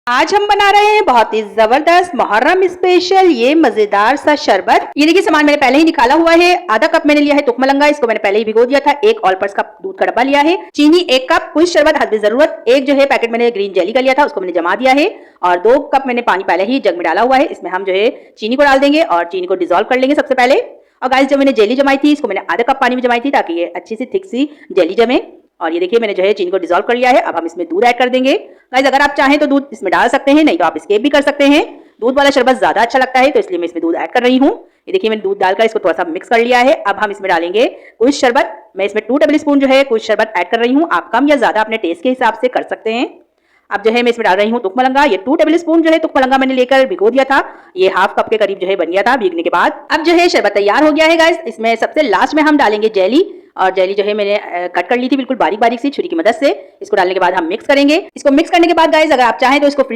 आज हम बना रहे हैं बहुत ही जबरदस्त मुहर्रम स्पेशल ये मजेदार सा शरबत। ये देखिए सामान मैंने पहले ही निकाला हुआ है। आधा कप मैंने लिया है तुकमलंगा, इसको मैंने पहले ही भिगो दिया था। एक ऑल पर्स कप दूध का डब्बा लिया है। चीनी 1 कप, कुछ शरबत हद जरूरत। एक जो है पैकेट मैंने ग्रीन जेली का लिया था, उसको मैंने जमा दिया है। और 2 कप मैंने पानी पहले ही जग में डाला हुआ है। इसमें हम जो है चीनी को डाल देंगे और चीनी को डिजोल्व कर लेंगे सबसे पहले। और गाइस जो मैंने जेली जमाई थी इसको मैंने आधा कप पानी में जमाई थी ताकि ये अच्छी सी थिक सी जेली जमे। और ये देखिए मैंने जो है चीनी को डिजोल्व कर लिया है। अब हम इसमें दूध ऐड कर देंगे। गाइस अगर आप चाहें तो दूध इसमें डाल सकते हैं, नहीं तो आप स्किप भी कर सकते हैं। दूध वाला शरबत ज्यादा अच्छा लगता है तो इसलिए मैं इसमें दूध ऐड कर रही हूँ। ये देखिए मैंने दूध डालकर इसको थोड़ा सा मिक्स कर लिया है। अब हम इसमें डालेंगे कुछ शरबत। मैं इसमें 2 टेबल स्पून जो है कुछ शरबत ऐड कर रही हूँ। आप कम या ज्यादा अपने टेस्ट के हिसाब से कर सकते हैं। अब जो है मैं इसमें डाल रही हूँ तुकमलंगा। ये 2 टेबल स्पून जो है तुकमलंगा मैंने लेकर भिगो दिया था। ये हाफ कप के करीब जो है बन गया था भीगने के बाद। अब जो है शरबत तैयार हो गया है गाइस। इसमें सबसे लास्ट में हम डालेंगे जेली। और जेली जो है मैंने कट कर ली थी बिल्कुल बारीक बारीक सी छुरी की मदद से। इसको डालने के बाद हम मिक्स करेंगे। इसको मिक्स करने के बाद गाइस अगर आप चाहें तो इसको